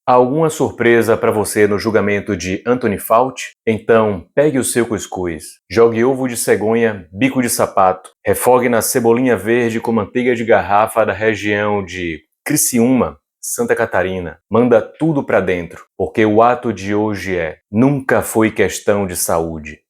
Há alguma surpresa para você no julgamento de Anthony Fauci? Então, pegue o seu cuscuz, jogue ovo de cegonha, bico de sapato, refogue na cebolinha verde com manteiga de garrafa da região de Criciúma, Santa Catarina. Manda tudo para dentro, porque o ato de hoje nunca foi questão de saúde.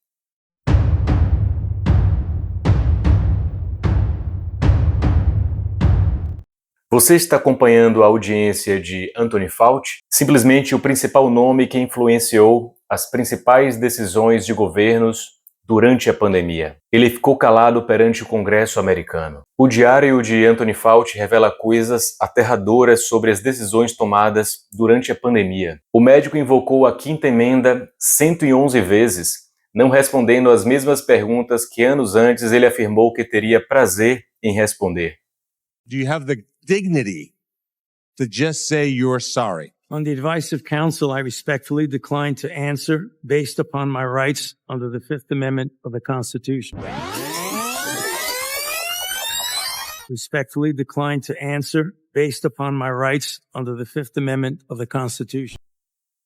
Você está acompanhando a audiência de Anthony Fauci, simplesmente o principal nome que influenciou as principais decisões de governos durante a pandemia. Ele ficou calado perante o Congresso americano. O diário de Anthony Fauci revela coisas aterradoras sobre as decisões tomadas durante a pandemia. O médico invocou a Quinta Emenda 111 vezes, não respondendo às mesmas perguntas que anos antes ele afirmou que teria prazer em responder. Do you have the dignity to just say you're sorry? On the advice of counsel, I respectfully decline to answer based upon my rights under the Fifth Amendment of the Constitution. Respectfully decline to answer based upon my rights under the Fifth Amendment of the Constitution.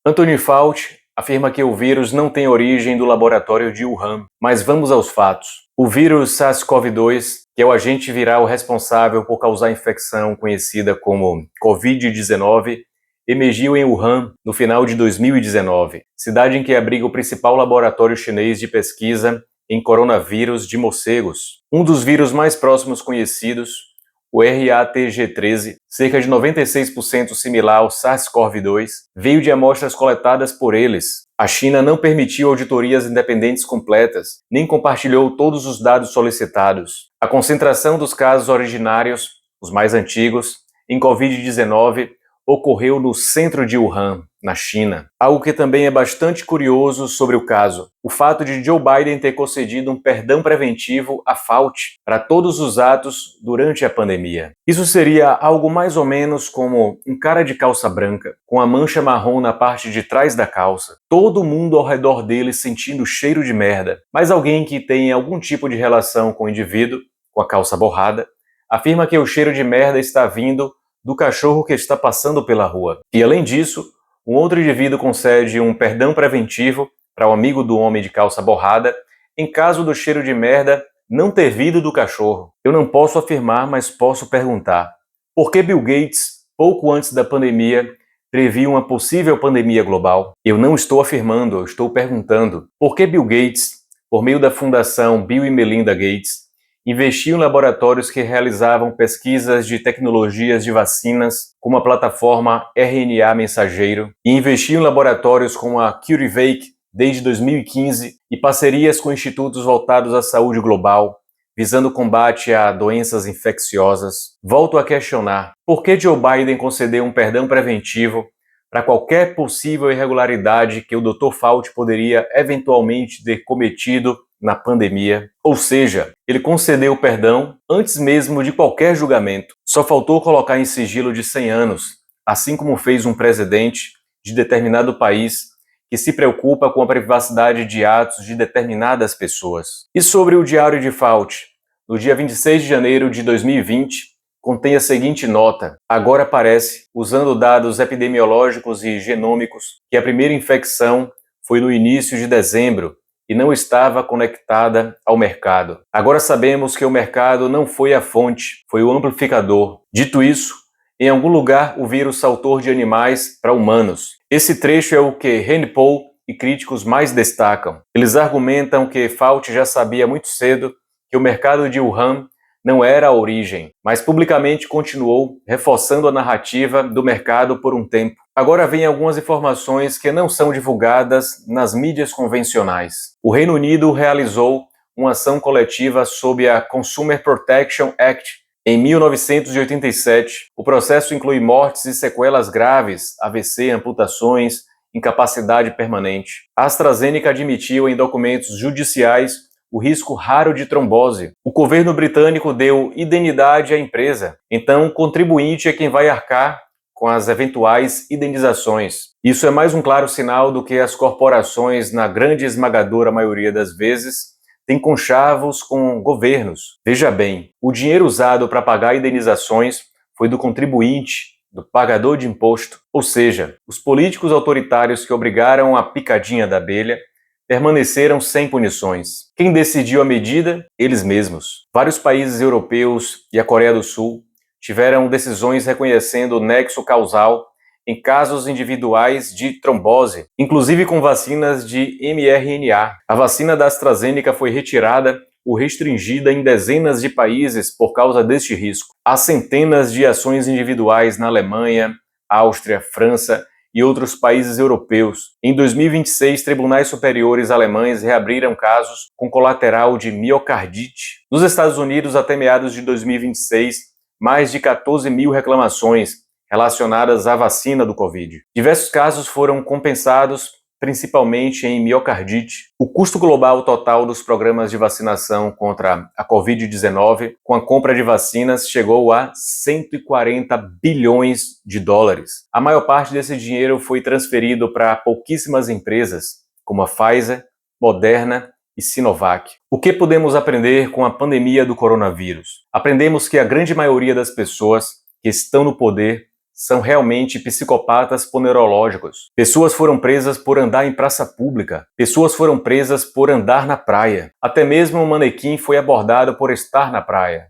Anthony Fauci afirma que o vírus não tem origem do laboratório de Wuhan. Mas vamos aos fatos. O vírus SARS-CoV-2, que é o agente viral responsável por causar a infecção conhecida como Covid-19, emergiu em Wuhan no final de 2019, cidade em que abriga o principal laboratório chinês de pesquisa em coronavírus de morcegos. Um dos vírus mais próximos conhecidos, o RATG13, cerca de 96% similar ao SARS-CoV-2, veio de amostras coletadas por eles. A China não permitiu auditorias independentes completas, nem compartilhou todos os dados solicitados. A concentração dos casos originários, os mais antigos, em Covid-19, ocorreu no centro de Wuhan, na China. Algo que também é bastante curioso sobre o caso, o fato de Joe Biden ter concedido um perdão preventivo a Fauci para todos os atos durante a pandemia. Isso seria algo mais ou menos como um cara de calça branca, com a mancha marrom na parte de trás da calça, todo mundo ao redor dele sentindo cheiro de merda, mas alguém que tem algum tipo de relação com o indivíduo, com a calça borrada, afirma que o cheiro de merda está vindo do cachorro que está passando pela rua. E além disso, um outro indivíduo concede um perdão preventivo para o amigo do homem de calça borrada em caso do cheiro de merda não ter vindo do cachorro. Eu não posso afirmar, mas posso perguntar. Por que Bill Gates, pouco antes da pandemia, previu uma possível pandemia global? Eu não estou afirmando, eu estou perguntando. Por que Bill Gates, por meio da fundação Bill e Melinda Gates, investiu em laboratórios que realizavam pesquisas de tecnologias de vacinas, como a plataforma RNA mensageiro, e investiu em laboratórios como a CureVac desde 2015 e parcerias com institutos voltados à saúde global, visando o combate a doenças infecciosas. Volto a questionar, por que Joe Biden concedeu um perdão preventivo para qualquer possível irregularidade que o Dr. Fauci poderia eventualmente ter cometido na pandemia? Ou seja, ele concedeu perdão antes mesmo de qualquer julgamento. Só faltou colocar em sigilo de 100 anos, assim como fez um presidente de determinado país que se preocupa com a privacidade de atos de determinadas pessoas. E sobre o diário de Fauci, no dia 26 de janeiro de 2020, contém a seguinte nota: agora parece, usando dados epidemiológicos e genômicos, que a primeira infecção foi no início de dezembro e não estava conectada ao mercado. Agora sabemos que o mercado não foi a fonte, foi o amplificador. Dito isso, em algum lugar o vírus saltou de animais para humanos. Esse trecho é o que Rand Paul e críticos mais destacam. Eles argumentam que Fauci já sabia muito cedo que o mercado de Wuhan não era a origem, mas publicamente continuou reforçando a narrativa do mercado por um tempo. Agora vem algumas informações que não são divulgadas nas mídias convencionais. O Reino Unido realizou uma ação coletiva sob a Consumer Protection Act em 1987. O processo inclui mortes e sequelas graves, AVC, amputações, incapacidade permanente. A AstraZeneca admitiu em documentos judiciais o risco raro de trombose. O governo britânico deu indenicidade à empresa, então o contribuinte é quem vai arcar com as eventuais indenizações. Isso é mais um claro sinal do que as corporações, na grande esmagadora maioria das vezes, têm conchavos com governos. Veja bem, o dinheiro usado para pagar indenizações foi do contribuinte do pagador de imposto, ou seja, os políticos autoritários que obrigaram a picadinha da abelha, permaneceram sem punições. Quem decidiu a medida? Eles mesmos. Vários países europeus e a Coreia do Sul tiveram decisões reconhecendo o nexo causal em casos individuais de trombose, inclusive com vacinas de mRNA. A vacina da AstraZeneca foi retirada ou restringida em dezenas de países por causa deste risco. Há centenas de ações individuais na Alemanha, Áustria, França e outros países europeus. Em 2026, tribunais superiores alemães reabriram casos com colateral de miocardite. Nos Estados Unidos, até meados de 2026, mais de 14 mil reclamações relacionadas à vacina do Covid. Diversos casos foram compensados, principalmente em miocardite. O custo global total dos programas de vacinação contra a Covid-19, com a compra de vacinas, chegou a 140 bilhões de dólares. A maior parte desse dinheiro foi transferido para pouquíssimas empresas, como a Pfizer, Moderna e Sinovac. O que podemos aprender com a pandemia do coronavírus? Aprendemos que a grande maioria das pessoas que estão no poder são realmente psicopatas ponerológicos. Pessoas foram presas por andar em praça pública. Pessoas foram presas por andar na praia. Até mesmo um manequim foi abordado por estar na praia.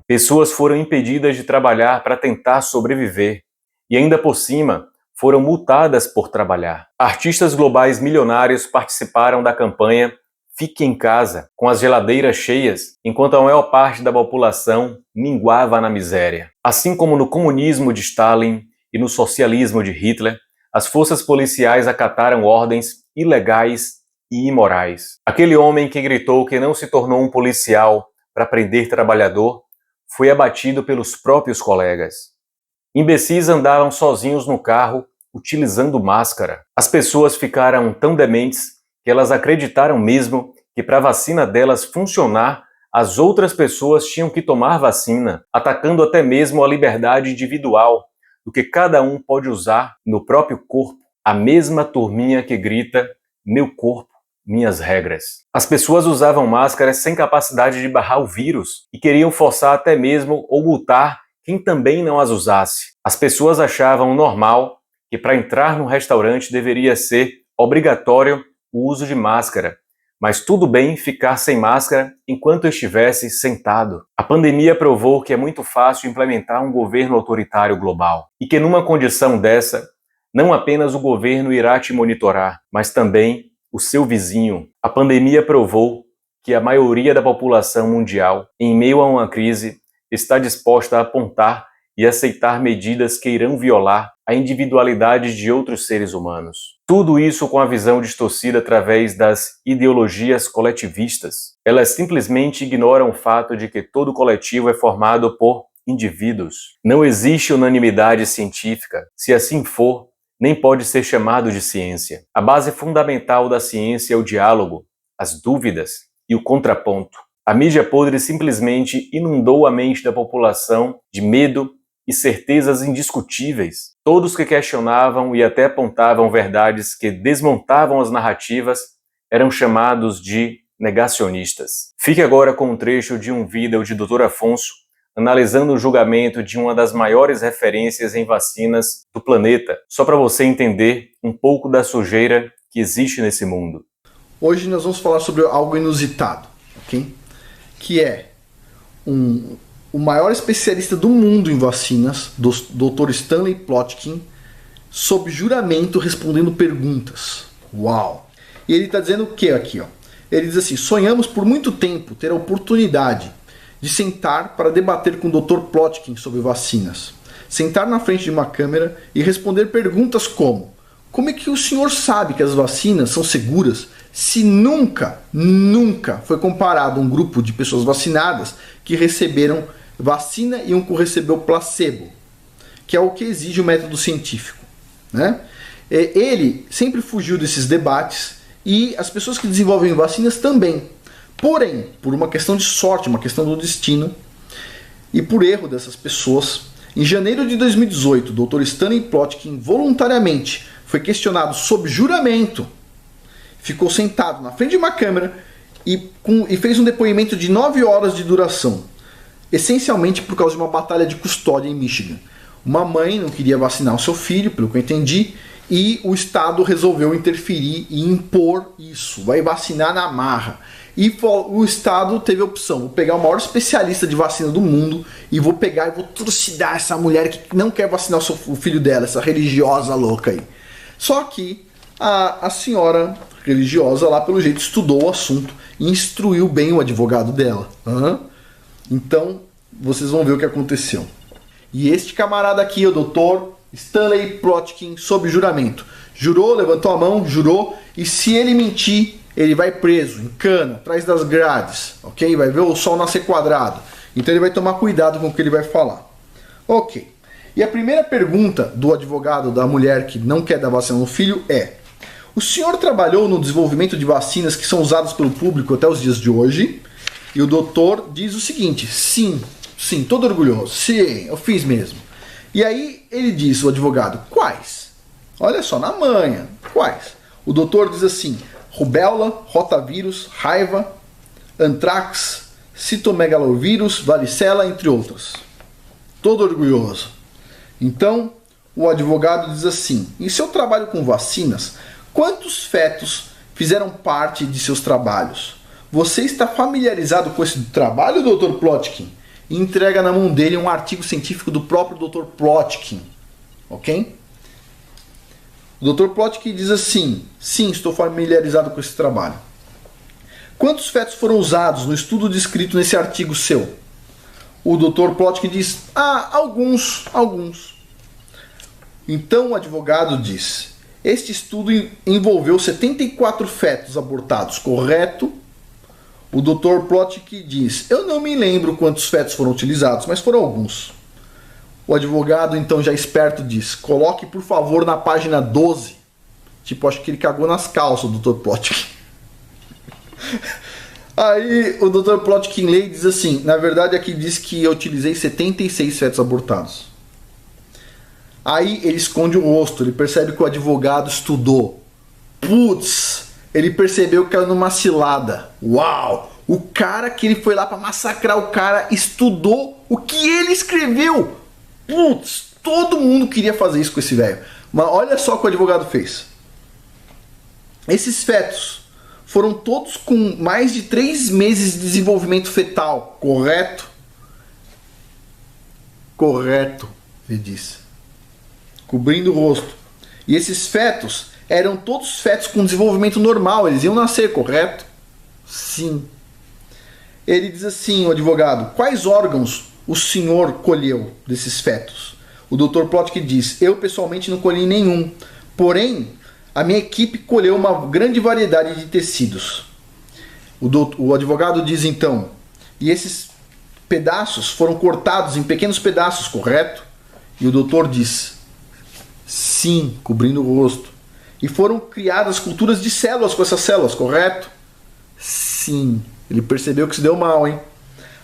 Pessoas foram impedidas de trabalhar para tentar sobreviver. E ainda por cima, foram multadas por trabalhar. Artistas globais milionários participaram da campanha Fique em Casa, com as geladeiras cheias, enquanto a maior parte da população minguava na miséria. Assim como no comunismo de Stalin e no socialismo de Hitler, as forças policiais acataram ordens ilegais e imorais. Aquele homem que gritou que não se tornou um policial para prender trabalhador foi abatido pelos próprios colegas. Imbecis andavam sozinhos no carro, utilizando máscara. As pessoas ficaram tão dementes que elas acreditaram mesmo que para a vacina delas funcionar, as outras pessoas tinham que tomar vacina, atacando até mesmo a liberdade individual, do que cada um pode usar no próprio corpo. A mesma turminha que grita, meu corpo, minhas regras. As pessoas usavam máscaras sem capacidade de barrar o vírus e queriam forçar até mesmo ou multar quem também não as usasse. As pessoas achavam normal que para entrar no restaurante deveria ser obrigatório o uso de máscara, mas tudo bem ficar sem máscara enquanto estivesse sentado. A pandemia provou que é muito fácil implementar um governo autoritário global e que numa condição dessa, não apenas o governo irá te monitorar, mas também o seu vizinho. A pandemia provou que a maioria da população mundial, em meio a uma crise, está disposta a apontar e aceitar medidas que irão violar a individualidade de outros seres humanos. Tudo isso com a visão distorcida através das ideologias coletivistas. Elas simplesmente ignoram o fato de que todo coletivo é formado por indivíduos. Não existe unanimidade científica. Se assim for, nem pode ser chamado de ciência. A base fundamental da ciência é o diálogo, as dúvidas e o contraponto. A mídia podre simplesmente inundou a mente da população de medo e certezas indiscutíveis. Todos que questionavam e até apontavam verdades que desmontavam as narrativas eram chamados de negacionistas. Fique agora com um trecho de um vídeo de Dr. Afonso analisando o julgamento de uma das maiores referências em vacinas do planeta, só para você entender um pouco da sujeira que existe nesse mundo. Hoje nós vamos falar sobre algo inusitado, ok? Que é o maior especialista do mundo em vacinas, Dr. Stanley Plotkin, sob juramento respondendo perguntas. Uau! E ele está dizendo o que aqui? Ó? Ele diz assim: sonhamos por muito tempo ter a oportunidade de sentar para debater com o Dr. Plotkin sobre vacinas. Sentar na frente de uma câmera e responder perguntas como: como é que o senhor sabe que as vacinas são seguras se nunca foi comparado um grupo de pessoas vacinadas que receberam vacina e um que recebeu placebo, que é o que exige o método científico, né? Ele sempre fugiu desses debates e as pessoas que desenvolvem vacinas também. Porém, por uma questão de sorte, uma questão do destino e por erro dessas pessoas, em janeiro de 2018, o Dr. Stanley Plotkin voluntariamente foi questionado sob juramento. ficou sentado na frente de uma câmera e fez um depoimento de 9 horas de duração, essencialmente por causa de uma batalha de custódia em Michigan. Uma mãe não queria vacinar o seu filho, pelo que eu entendi, e o Estado resolveu interferir e impor isso, vai vacinar na marra. E o Estado teve a opção, vou pegar o maior especialista de vacina do mundo e vou pegar e vou trucidar essa mulher que não quer vacinar o filho dela, essa religiosa louca aí. Só que a senhora religiosa lá, pelo jeito, estudou o assunto e instruiu bem o advogado dela. Então, vocês vão ver o que aconteceu. E este camarada aqui, o Dr. Stanley Plotkin, sob juramento. Jurou, levantou a mão, jurou, e se ele mentir, ele vai preso, em cana, atrás das grades, ok? Vai ver o sol nascer quadrado. Então ele vai tomar cuidado com o que ele vai falar. Ok. E a primeira pergunta do advogado da mulher que não quer dar vacina no filho é: o senhor trabalhou no desenvolvimento de vacinas que são usadas pelo público até os dias de hoje? E o doutor diz o seguinte: sim, todo orgulhoso, sim, eu fiz mesmo. E aí ele diz, o advogado, quais? Olha só, na manha, quais? O doutor diz assim: rubéola, rotavírus, raiva, antrax, citomegalovírus, varicela, entre outras. Todo orgulhoso. Então, o advogado diz assim: em seu trabalho com vacinas, quantos fetos fizeram parte de seus trabalhos? Você está familiarizado com esse trabalho, Dr. Plotkin? E entrega na mão dele um artigo científico do próprio Dr. Plotkin. Ok? O Dr. Plotkin diz assim: sim, estou familiarizado com esse trabalho. Quantos fetos foram usados no estudo descrito nesse artigo seu? O Dr. Plotkin diz: alguns. Então o advogado diz: este estudo envolveu 74 fetos abortados, correto? O Dr. Plotkin diz: eu não me lembro quantos fetos foram utilizados, mas foram alguns. O advogado, então, já esperto, diz: coloque, por favor, na página 12. Tipo, acho que ele cagou nas calças, o Dr. Plotkin. Aí o Dr. Plotkin lê e diz assim: na verdade, aqui diz que eu utilizei 76 fetos abortados. Aí ele esconde o rosto, ele percebe que o advogado estudou. Putz, ele percebeu que caiu numa cilada. Uau! O cara que ele foi lá para massacrar o cara estudou o que ele escreveu. Putz, todo mundo queria fazer isso com esse velho. Mas olha só o que o advogado fez. Esses fetos foram todos com mais de 3 meses de desenvolvimento fetal, correto? Correto, ele disse, cobrindo o rosto. E esses fetos eram todos fetos com desenvolvimento normal, eles iam nascer, correto? Sim. Ele diz assim, o advogado: quais órgãos o senhor colheu desses fetos? O Dr. Plotkin diz: eu pessoalmente não colhi nenhum, porém a minha equipe colheu uma grande variedade de tecidos. O advogado diz então: e esses pedaços foram cortados em pequenos pedaços, correto? E o doutor diz: sim, cobrindo o rosto. E foram criadas culturas de células com essas células, correto? Sim. Ele percebeu que se deu mal, hein?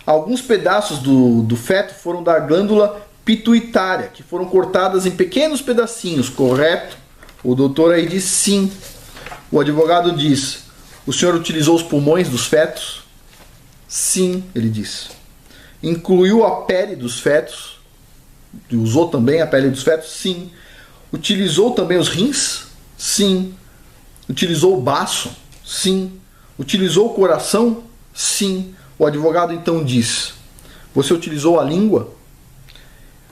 Alguns pedaços do feto foram da glândula pituitária, que foram cortadas em pequenos pedacinhos, correto? O doutor aí diz sim. O advogado diz: o senhor utilizou os pulmões dos fetos? Sim, ele diz. Incluiu a pele dos fetos? Usou também a pele dos fetos? Sim. Utilizou também os rins? Sim. Utilizou o baço? Sim. Utilizou o coração? Sim. O advogado então diz: você utilizou a língua?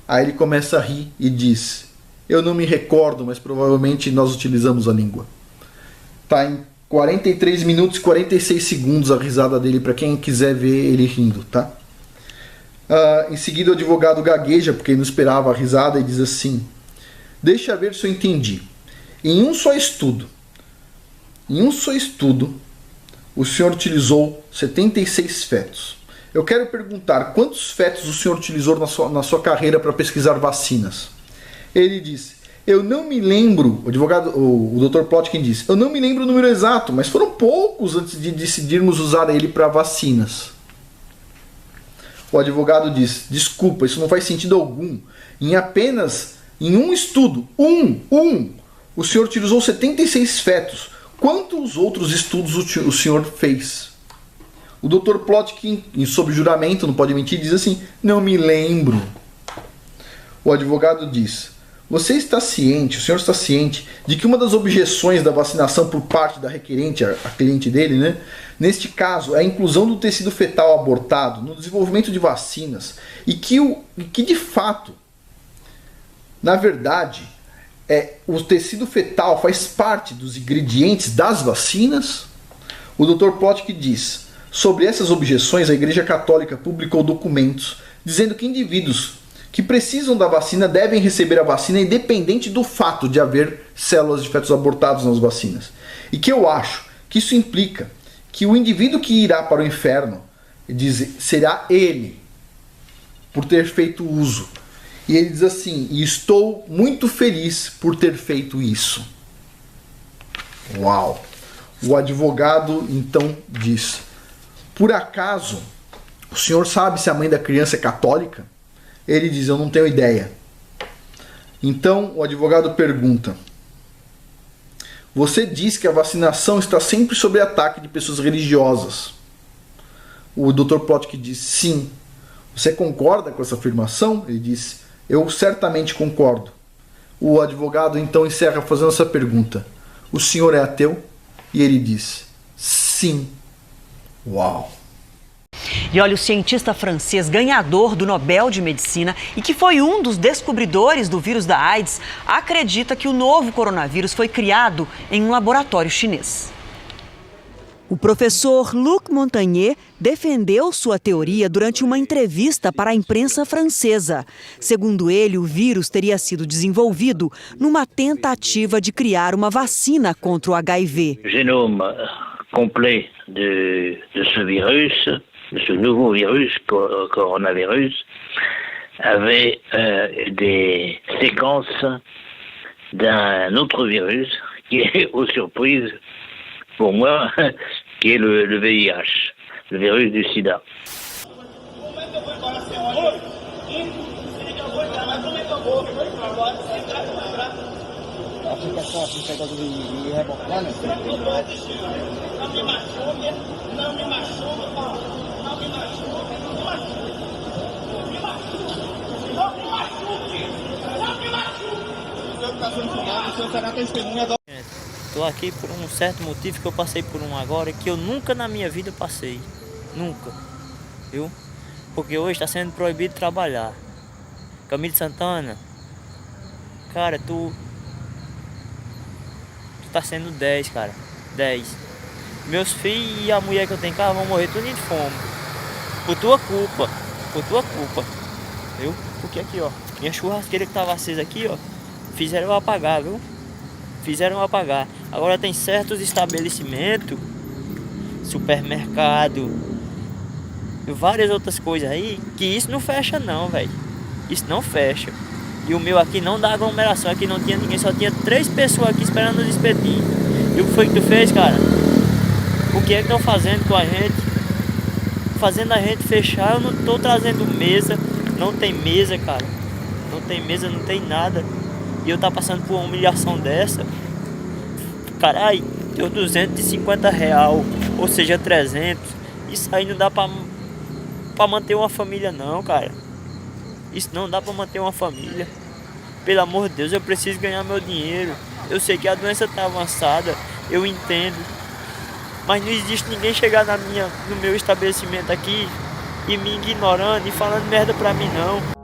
Aí ele começa a rir e diz: eu não me recordo, mas provavelmente nós utilizamos a língua. Tá em 43 minutos e 46 segundos a risada dele, para quem quiser ver ele rindo, tá? Em seguida o advogado gagueja, porque ele não esperava a risada, e diz assim: deixa ver se eu entendi. Em um só estudo, o senhor utilizou 76 fetos. Eu quero perguntar: quantos fetos o senhor utilizou na sua carreira para pesquisar vacinas? Ele diz: eu não me lembro, o Dr. Plotkin diz: eu não me lembro o número exato, mas foram poucos antes de decidirmos usar ele para vacinas. O advogado diz: desculpa, isso não faz sentido algum. Em um estudo, o senhor utilizou 76 fetos. Quantos outros estudos o senhor fez? O Dr. Plotkin, sob juramento, não pode mentir, diz assim: não me lembro. O advogado diz: o senhor está ciente de que uma das objeções da vacinação por parte da requerente, a cliente dele, né, neste caso, é a inclusão do tecido fetal abortado no desenvolvimento de vacinas e que de fato, na verdade, o tecido fetal faz parte dos ingredientes das vacinas? O Dr. Plotkin diz: sobre essas objeções, a Igreja Católica publicou documentos dizendo que indivíduos que precisam da vacina devem receber a vacina independente do fato de haver células de fetos abortados nas vacinas. E que eu acho que isso implica que o indivíduo que irá para o inferno será ele, por ter feito uso. E ele diz assim: e estou muito feliz por ter feito isso. Uau! O advogado então diz: por acaso o senhor sabe se a mãe da criança é católica? Ele diz: eu não tenho ideia. Então o advogado pergunta: você diz que a vacinação está sempre sob ataque de pessoas religiosas. O Dr. Plotkin diz: sim. Você concorda com essa afirmação? Ele diz: eu certamente concordo. O advogado então encerra fazendo essa pergunta: o senhor é ateu? E ele diz: sim. Uau! E olha, o cientista francês ganhador do Nobel de Medicina e que foi um dos descobridores do vírus da AIDS, acredita que o novo coronavírus foi criado em um laboratório chinês. O professor Luc Montagnier defendeu sua teoria durante uma entrevista para a imprensa francesa. Segundo ele, o vírus teria sido desenvolvido numa tentativa de criar uma vacina contra o HIV. Génome complet de ce virus, de ce nouveau virus, coronavirus, avait des séquences d'un autre virus qui est, aux surprises, pour moi, qui est le VIH, le virus du sida. Estou aqui por um certo motivo que eu passei por um agora que eu nunca na minha vida passei. Nunca. Viu? Porque hoje está sendo proibido trabalhar. Camilo Santana, cara, tu tá sendo 10, cara. 10. Meus filhos e a mulher que eu tenho em casa vão morrer tudo de fome. Por tua culpa. Por tua culpa. Viu? Porque aqui, ó, minha churrasqueira que tava acesa aqui, ó, fizeram eu apagar, viu? Fizeram eu apagar. Agora tem certos estabelecimentos, supermercado, e várias outras coisas aí, que isso não fecha não, velho. Isso não fecha. E o meu aqui não dá aglomeração, aqui não tinha ninguém, só tinha 3 pessoas aqui esperando os espetinhos. E o que foi que tu fez, cara? O que é que estão fazendo com a gente? Fazendo a gente fechar. Eu não tô trazendo mesa, não tem mesa, cara. Não tem mesa, não tem nada. E eu tá passando por uma humilhação dessa. Carai, deu R$250, ou seja, 300. Isso aí não dá pra manter uma família não, cara. Isso não dá pra manter uma família. Pelo amor de Deus, eu preciso ganhar meu dinheiro. Eu sei que a doença tá avançada, eu entendo. Mas não existe ninguém chegar no meu estabelecimento aqui e me ignorando e falando merda pra mim não.